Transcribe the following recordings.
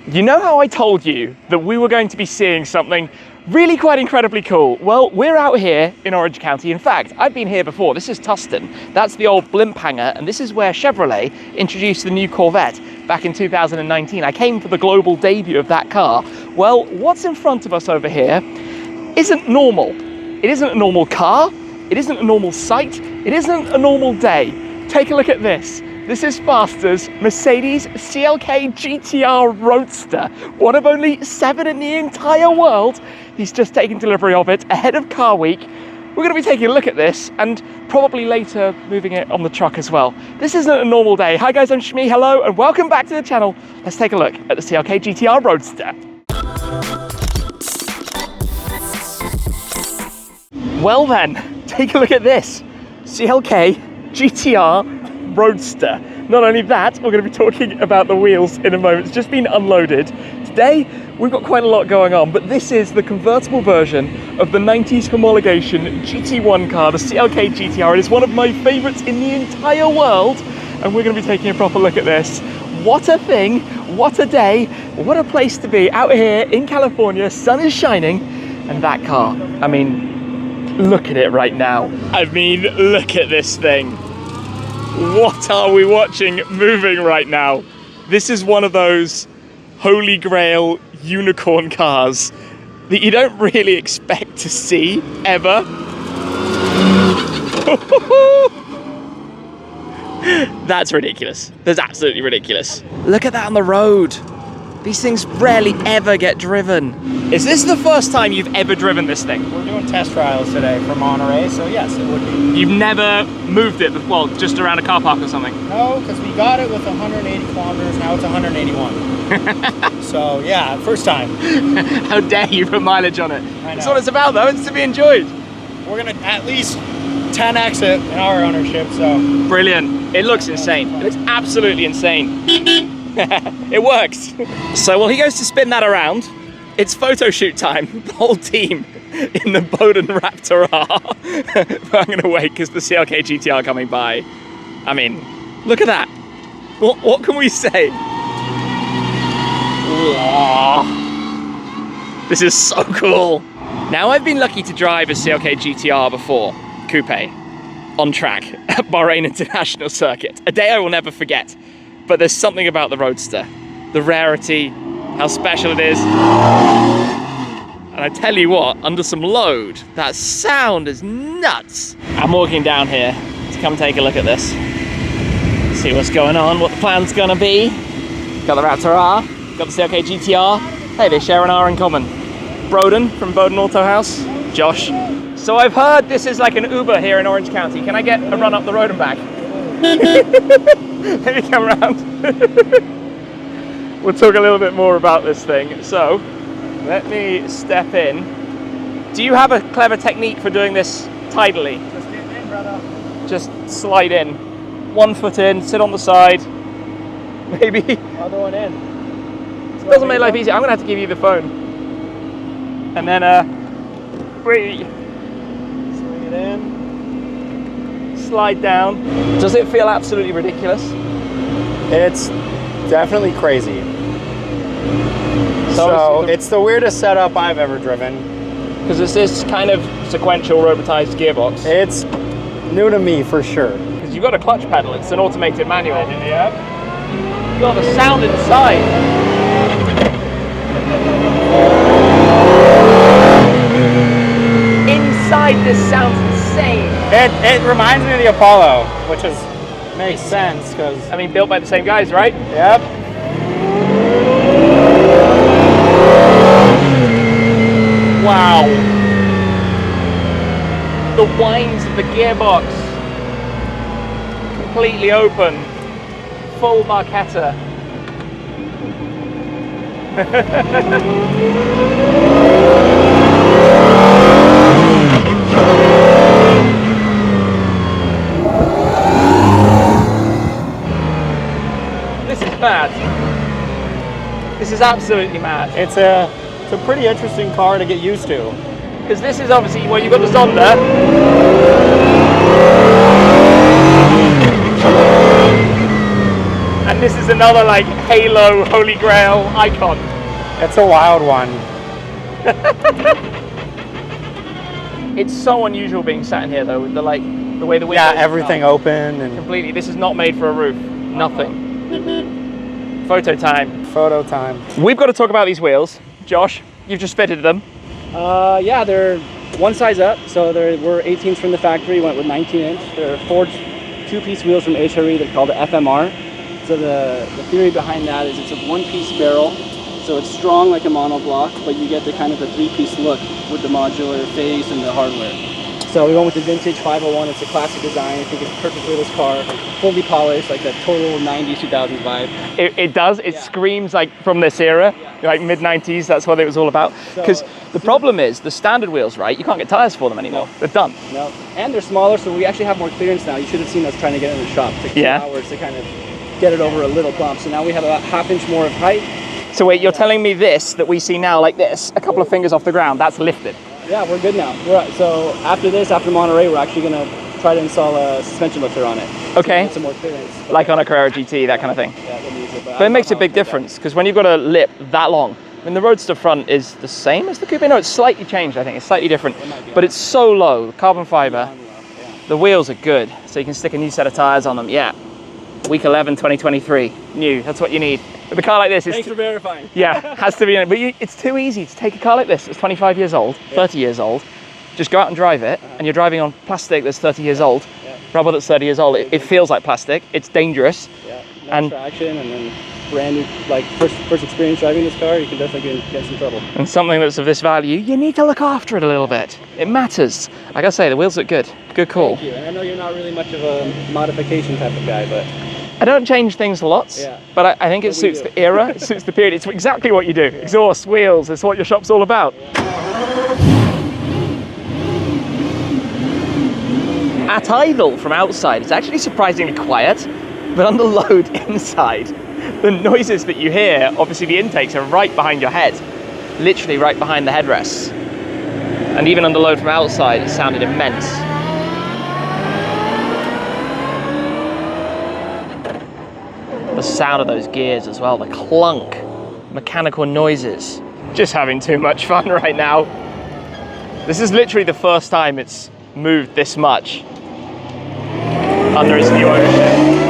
You know how I told you that we were going to be seeing something really quite incredibly cool? Well, we're out here in Orange County. In fact, I've been here before. This is Tustin. That's the old blimp hangar, and this is where Chevrolet introduced the new Corvette back in 2019. I came for the global debut of that car. Well, what's in front of us over here isn't normal. It isn't a normal car. It isn't a normal sight. It isn't a normal day. Take a look at this. This is Faster's Mercedes CLK GTR Roadster, one of only 7 in the entire world. He's just taken delivery of it ahead of Car Week. We're going to be taking a look at this and probably later moving it on the truck as well. This isn't a normal day. Hi guys, I'm Shmi, hello, and welcome back to the channel. Let's take a look at the CLK GTR Roadster. Well then, take a look at this. CLK GTR Roadster. Not only that, we're going to be talking about the wheels in a moment. It's just been unloaded. Today, we've got quite a lot going on, but this is the convertible version of the 90s homologation GT1 car, the CLK GTR. It is one of my favorites in the entire world, and we're going to be taking a proper look at this. What a thing, what a day, what a place to be out here in California. Sun is shining, and that car, I mean, look at it right now. I mean, look at this thing. What are we watching moving right now? This is one of those holy grail unicorn cars that you don't really expect to see ever. That's ridiculous. That's absolutely ridiculous. Look at that on the road. These things rarely ever get driven. Is this the first time you've ever driven this thing? We're doing test trials today for Monterey, so yes, it would be. You've never moved it, well, just around a car park or something? No, because we got it with 180 kilometers, now it's 181. So yeah, first time. How dare you put mileage on it? I know. That's what it's about though, it's to be enjoyed. We're gonna at least 10x it in our ownership, so. Brilliant. It looks insane. It looks absolutely insane. It works. So while he goes to spin that around, it's photo shoot time. The whole team in the Bowden Raptor R. But I'm gonna wait because the CLK GTR coming by. I mean, look at that. What can we say? Whoa. This is so cool. Now I've been lucky to drive a CLK GTR before, coupe, on track at Bahrain International Circuit. A day I will never forget. But there's something about the Roadster, the rarity, how special it is. And I tell you what, under some load, that sound is nuts. I'm walking down here to come take a look at this. See what's going on, what the plan's gonna be. Got the Raptor R, got the CLK GTR. Hey, they share an R in common. Broden from Bowden Auto House, Josh. So I've heard this is like an Uber here in Orange County. Can I get a run up the road and back? Let me come around. We'll talk a little bit more about this thing. So, let me step in. Do you have a clever technique for doing this tidally? Just get in, brother. Just slide in. 1 foot in, sit on the side. Maybe. Other one in. It doesn't make life easy. I'm gonna have to give you the phone. And then, swing it in. Slide down. Does it feel absolutely ridiculous? It's definitely crazy. So it's the weirdest setup I've ever driven. Because it's this kind of sequential robotized gearbox. It's new to me for sure. Because you've got a clutch pedal, it's an automated manual. Yep. You've got the sound inside. Inside this sounds insane. It reminds me of the Apollo, which makes sense because I mean, built by the same guys, right? Yep. Wow. The whines of the gearbox. Completely open. Full Barchetta. This is mad. This is absolutely mad. It's a pretty interesting car to get used to. Because this is obviously, well, you've got the Zonda. And this is another like Halo Holy Grail icon. It's a wild one. It's so unusual being sat in here though, with the like the way the windows Yeah, everything open and completely. This is not made for a roof. Nothing. Photo time. photo time. We've got to talk about these wheels. Josh, you've just fitted them. Yeah, they're one size up, so we're 18s from the factory, went with 19-inch. They're forged two-piece wheels from HRE. They're called the FMR. So the theory behind that is it's a one-piece barrel, so it's strong like a monoblock, but you get the kind of a three-piece look with the modular face and the hardware. So we went with the vintage 501. It's a classic design. I think it's perfect for this car. Fully polished, like that total 90s, 2000 vibe. It does. It screams like from this era, like mid-90s. That's what it was all about. Because the problem is the standard wheels, right? You can't get tires for them anymore. They're done. No, and they're smaller, so we actually have more clearance now. You should have seen us trying to get in the shop. It took 2 hours to kind of get it over a little bump. So now we have about ½ inch more of height. So wait, you're telling me this that we see now like this, a couple of fingers off the ground, that's lifted? Yeah, we're good now. So after this, after Monterey, we're actually going to try to install a suspension lifter on it. Okay. To get some more clearance. Like on a Carrera GT, that kind of thing. Yeah, that needs it. But it makes a big difference because when you've got a lip that long, I mean the Roadster front is the same as the Coupe. No, it's slightly changed. I think it's slightly different, but it's so low. Carbon fiber. The wheels are good, so you can stick a new set of tires on them. Yeah. Week 11, 2023. New. That's what you need. With a car like this, Thanks for verifying. Yeah, has to be. But it's too easy to take a car like this. It's 25 years old, 30 years old. Just go out and drive it, and you're driving on plastic that's 30 years old. Rubber that's 30 years old. It feels like plastic. It's dangerous. Yeah. No traction, and then brand new, like first experience driving this car, you can definitely get some trouble. And something that's of this value, you need to look after it a little bit. It matters. Like I say, the wheels look good. Good call. Thank you. And I know you're not really much of a modification type of guy, but I don't change things lots, but I think it suits the era, it suits the period. It's exactly what you do. Exhaust, wheels, it's what your shop's all about. At idle from outside, it's actually surprisingly quiet, but under load inside, the noises that you hear, obviously the intakes are right behind your head, literally right behind the headrests. And even under load from outside, it sounded immense. The sound of those gears as well, the clunk, mechanical noises. Just having too much fun right now. This is literally the first time it's moved this much under its new ownership.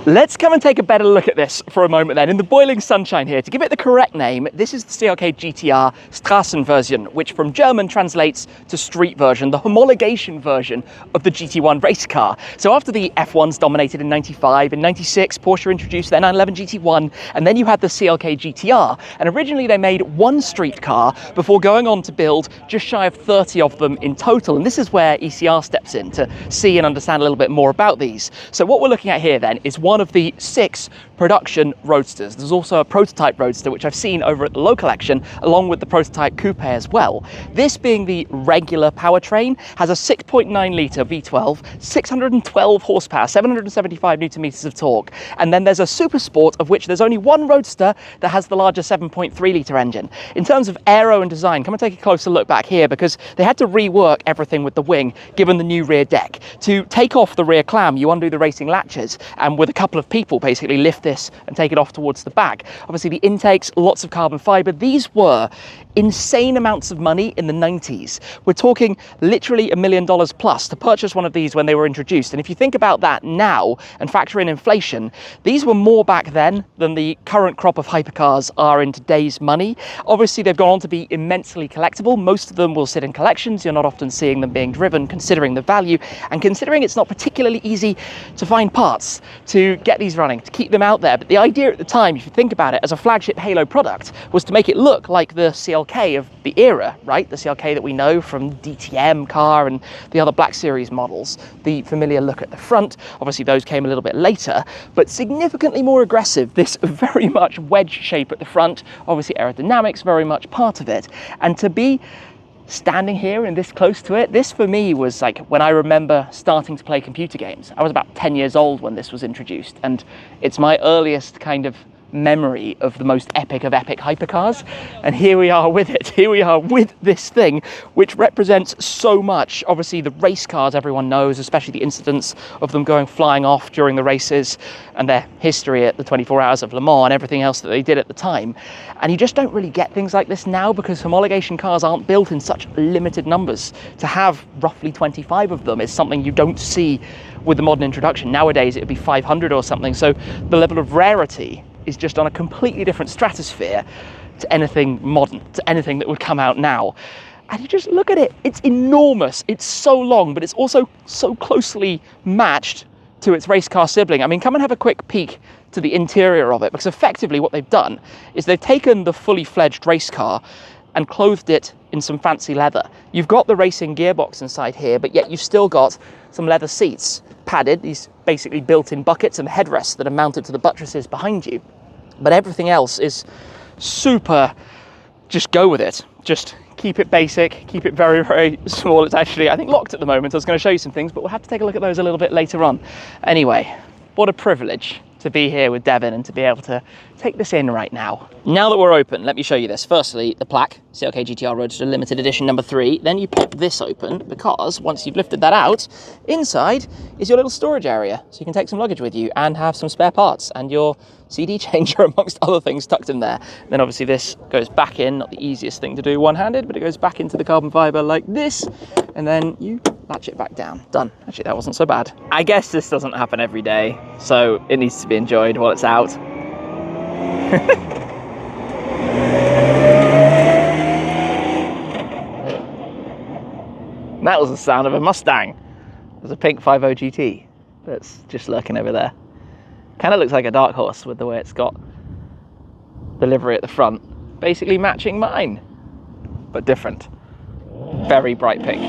Let's come and take a better look at this for a moment then. In the boiling sunshine here, to give it the correct name, this is the CLK GTR Straßenversion, which from German translates to street version, the homologation version of the GT1 race car. So after the F1s dominated in 95, in 96, Porsche introduced their 911 GT1, and then you had the CLK GTR. And originally they made one street car before going on to build just shy of 30 of them in total. And this is where ECR steps in to see and understand a little bit more about these. So what we're looking at here then is one of the 6 production Roadsters. There's also a prototype Roadster, which I've seen over at the local action, along with the prototype Coupe as well. This being the regular powertrain, has a 6.9 litre V12, 612 horsepower, 775 newton meters of torque. And then there's a Super Sport, of which there's only one Roadster that has the larger 7.3 litre engine. In terms of aero and design, come and take a closer look back here, because they had to rework everything with the wing, given the new rear deck. To take off the rear clam, you undo the racing latches, and with a couple of people basically lift this and take it off towards the back. Obviously the intakes, lots of carbon fiber. These were insane amounts of money in the 90s. We're talking literally $1 million plus to purchase one of these when they were introduced. And if you think about that now and factor in inflation, these were more back then than the current crop of hypercars are in today's money. Obviously they've gone on to be immensely collectible. Most of them will sit in collections. You're not often seeing them being driven, considering the value and considering it's not particularly easy to find parts to get these running, to keep them out there. But the idea at the time, if you think about it, as a flagship Halo product, was to make it look like the CLK of the era, right? The CLK that we know from DTM car and the other Black Series models. The familiar look at the front, obviously those came a little bit later, but significantly more aggressive. This very much wedge shape at the front, obviously aerodynamics very much part of it. And to be standing here and this close to it, this for me was like when I remember starting to play computer games. I was about 10 years old when this was introduced, and it's my earliest kind of memory of the most epic of epic hypercars. And here we are with it. Here we are with this thing, which represents so much. Obviously the race cars everyone knows, especially the incidents of them going flying off during the races and their history at the 24 Hours of Le Mans and everything else that they did at the time. And you just don't really get things like this now because homologation cars aren't built in such limited numbers. To have roughly 25 of them is something you don't see with the modern introduction. Nowadays it would be 500 or something. So the level of rarity is just on a completely different stratosphere to anything modern, to anything that would come out now. And you just look at it, it's enormous, it's so long, but it's also so closely matched to its race car sibling. I mean, come and have a quick peek to the interior of it, because effectively what they've done is they've taken the fully fledged race car and clothed it in some fancy leather. You've got the racing gearbox inside here, but yet you've still got some leather seats, padded, these basically built-in buckets and headrests that are mounted to the buttresses behind you. But everything else is super, just go with it. Just keep it basic, keep it very, very small. It's actually, I think, locked at the moment. I was going to show you some things, but we'll have to take a look at those a little bit later on. Anyway, what a privilege to be here with Devin and to be able to take this in right now. Now that we're open, let me show you this. Firstly, the plaque, CLK GTR Roadster Limited Edition number 3. Then you pop this open because once you've lifted that out, inside is your little storage area. So you can take some luggage with you and have some spare parts and your CD changer amongst other things tucked in there. Then obviously this goes back in, not the easiest thing to do one-handed, but it goes back into the carbon fiber like this, and then you latch it back down. Done. Actually, that wasn't so bad. I guess this doesn't happen every day, so it needs to be enjoyed while it's out. That was the sound of a Mustang. There's a pink 50 GT that's just lurking over there. Kind of looks like a Dark Horse with the way it's got the livery at the front, basically matching mine, but different. Very bright pink.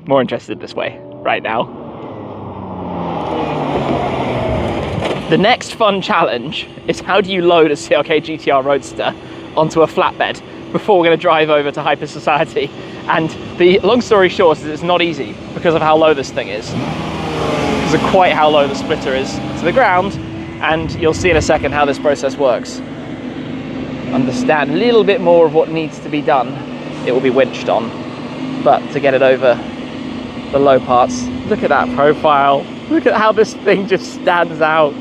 More interested this way right now. The next fun challenge is how do you load a CLK GTR Roadster onto a flatbed before we're going to drive over to Hyper Society. And the long story short is it's not easy because of how low this thing is. Because of quite how low the splitter is to the ground, and you'll see in a second how this process works. Understand a little bit more of what needs to be done. It will be winched on, but to get it over the low parts, look at that profile. Look at how this thing just stands out.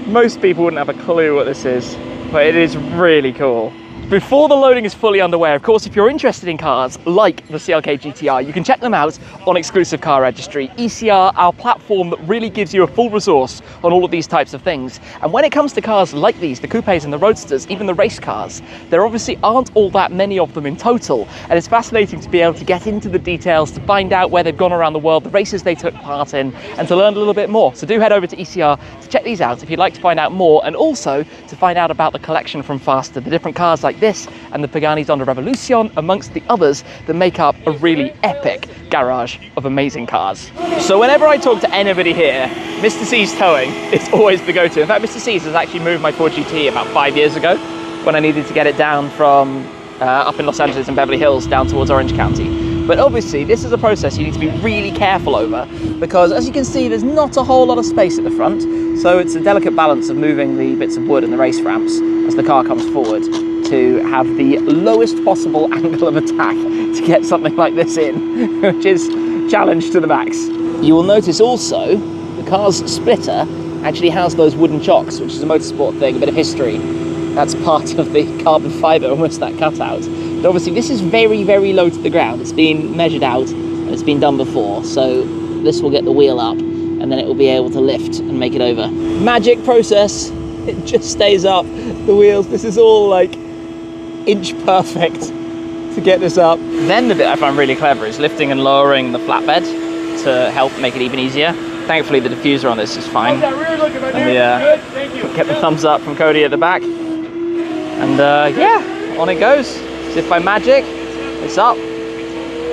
Most people wouldn't have a clue what this is, but it is really cool. Before the loading is fully underway, of course, if you're interested in cars like the CLK GTR, you can check them out on Exclusive Car Registry. ECR, our platform that really gives you a full resource on all of these types of things. And when it comes to cars like these, the coupes and the roadsters, even the race cars, there obviously aren't all that many of them in total. And it's fascinating to be able to get into the details, to find out where they've gone around the world, the races they took part in, and to learn a little bit more. So do head over to ECR to check these out if you'd like to find out more, and also to find out about the collection from Faster, the different cars like this and the Pagani Zonda Revolution, amongst the others that make up a really epic garage of amazing cars. So whenever I talk to anybody here, Mr. C's Towing is always the go-to. In fact, Mr. C's has actually moved my Ford GT about 5 years ago when I needed to get it down from up in Los Angeles and Beverly Hills down towards Orange County. But obviously this is a process you need to be really careful over because, as you can see, there's not a whole lot of space at the front, so it's a delicate balance of moving the bits of wood and the race ramps as the car comes forward to have the lowest possible angle of attack to get something like this in, which is challenge to the max. You will notice also the car's splitter actually has those wooden chocks, which is a motorsport thing, a bit of history. That's part of the carbon fibre, almost that cutout. But obviously this is very, very low to the ground. It's been measured out and it's been done before, so this will get the wheel up and then it will be able to lift and make it over. Magic process, it just stays up. The wheels, this is all like inch perfect to get this up. Then the bit I find really clever is lifting and lowering the flatbed to help make it even easier. Thankfully the diffuser on this is fine. And get the thumbs up from Cody at the back. And yeah, on it goes. As if by magic, it's up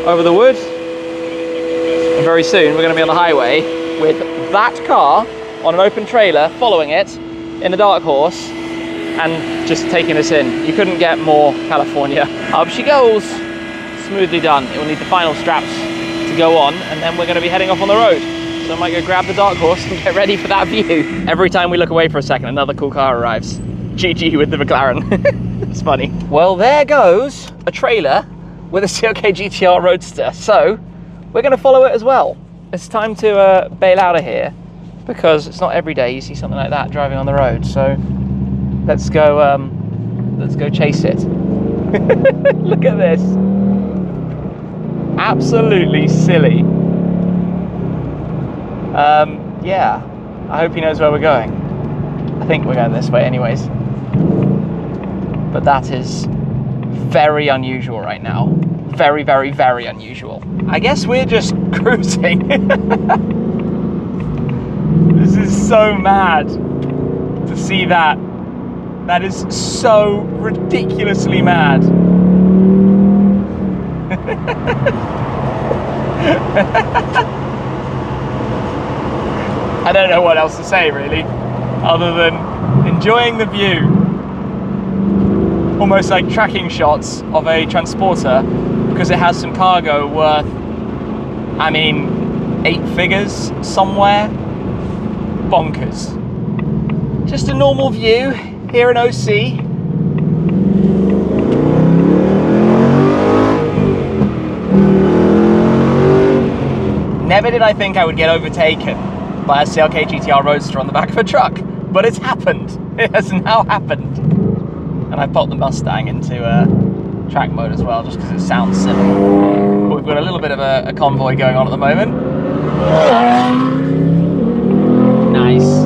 over the wood. And very soon we're going to be on the highway with that car on an open trailer following it in a Dark Horse and just taking us in. You couldn't get more California. Up she goes. Smoothly done. It will need the final straps to go on, and then we're going to be heading off on the road. So I might go grab the Dark Horse and get ready for that view. Every time we look away for a second, another cool car arrives. GG with the McLaren. It's funny. Well, there goes a trailer with a CLK GTR Roadster. So we're going to follow it as well. It's time to bail out of here because it's not every day you see something like that driving on the road. So let's go chase it. Look at this. Absolutely silly. Yeah, I hope he knows where we're going. I think we're going this way anyways. But that is very unusual right now. Very, very, very unusual. I guess we're just cruising. This is so mad to see that. That is so ridiculously mad. I don't know what else to say really, other than enjoying the view. Almost like tracking shots of a transporter because it has some cargo worth, I mean, 8 figures somewhere. Bonkers. Just a normal view here in OC. Never did I think I would get overtaken by a CLK GTR Roadster on the back of a truck, but it's happened. It has now happened. And I've popped the Mustang into track mode as well, just because it sounds silly. But we've got a little bit of a convoy going on at the moment. Nice.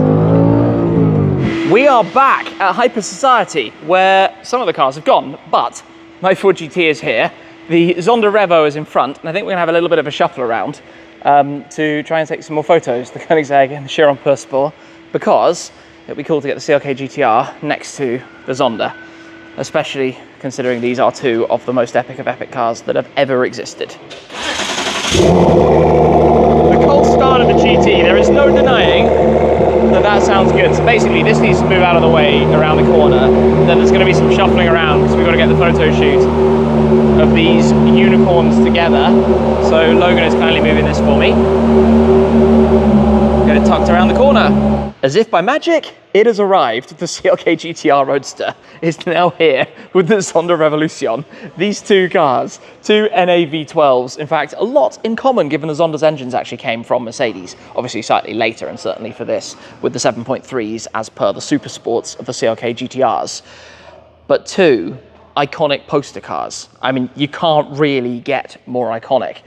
We are back at Hyper Society, where some of the cars have gone, but my Ford GT is here. The Zonda Revo is in front, and I think we're gonna have a little bit of a shuffle around to try and take some more photos, the Koenigsegg and the Chiron Pursport, because it'd be cool to get the CLK GTR next to the Zonda, especially considering these are two of the most epic of epic cars that have ever existed. The cold start of the GT, there is no denying that sounds good. So basically this needs to move out of the way around the corner, then there's going to be some shuffling around because we've got to get the photo shoot of these unicorns together. So Logan is kindly moving this for me. Get it tucked around the corner. As if by magic, it has arrived. The CLK GTR Roadster is now here with the Zonda Revolution. These two cars, two NA V12s. In fact, a lot in common given the Zonda's engines actually came from Mercedes. Obviously slightly later, and certainly for this, with the 7.3s as per the super sports of the CLK GTRs. But two iconic poster cars. I mean, you can't really get more iconic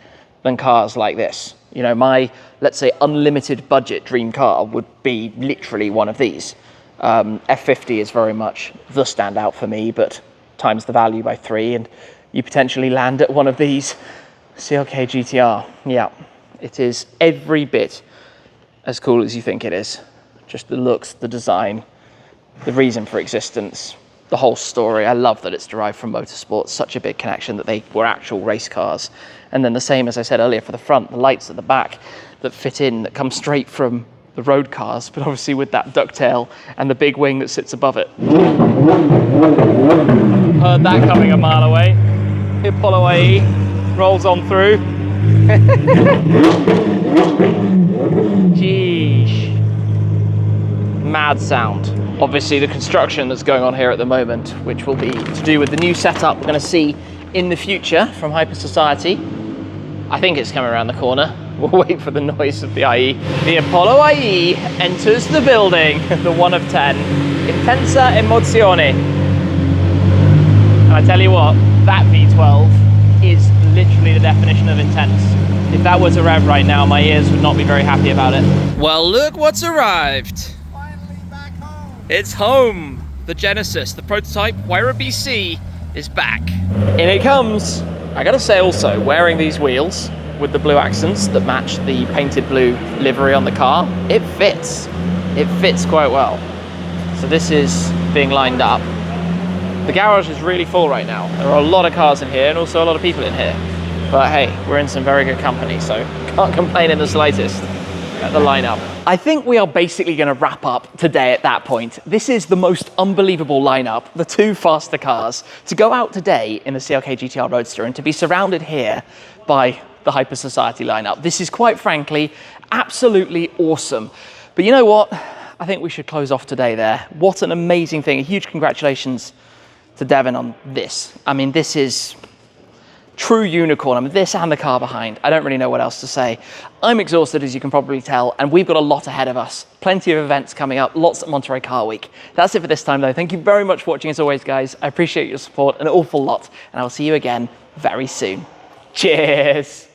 than cars like this. You know, my, let's say, unlimited budget dream car would be literally one of these. F50 is very much the standout for me, but times the value by 3 and you potentially land at one of these. CLK GTR, yeah, it is every bit as cool as you think it is. Just the looks, the design, the reason for existence, the whole story. I love that it's derived from motorsport, such a big connection that they were actual race cars. And then the same, as I said earlier, for the front, the lights at the back that fit in, that come straight from the road cars, but obviously with that ducktail and the big wing that sits above it. Heard that coming a mile away. The Apollo IE rolls on through. Jeez. Mad sound. Obviously the construction that's going on here at the moment, which will be to do with the new setup we're going to see in the future from Hyper Society. I think it's coming around the corner. We'll wait for the noise of the IE. The Apollo IE enters the building, the 1 of 10. Intensa emozione. And I tell you what, that V12 is literally the definition of intense. If that were to rev right now, my ears would not be very happy about it. Well, look what's arrived. Finally back home. It's home. The Genesis, the prototype Huayra BC, is back. In it comes. I gotta say also, wearing these wheels with the blue accents that match the painted blue livery on the car, it fits. It fits quite well. So this is being lined up. The garage is really full right now. There are a lot of cars in here and also a lot of people in here. But hey, we're in some very good company, so can't complain in the slightest at the lineup. I think we are basically going to wrap up today at that point. This is the most unbelievable lineup, the two faster cars, to go out today in the CLK GTR Roadster and to be surrounded here by the Hyper Society lineup. This is quite frankly Absolutely awesome. But you know what? I think we should close off today there. What an amazing thing. A huge congratulations to Devin on this. I mean, this is true unicorn. I mean, this and the car behind. I don't really know what else to say. I'm exhausted, as you can probably tell, and we've got a lot ahead of us. Plenty of events coming up, lots at Monterey Car Week. That's it for this time, though. Thank you very much for watching, as always, guys. I appreciate your support an awful lot, and I will see you again very soon. Cheers.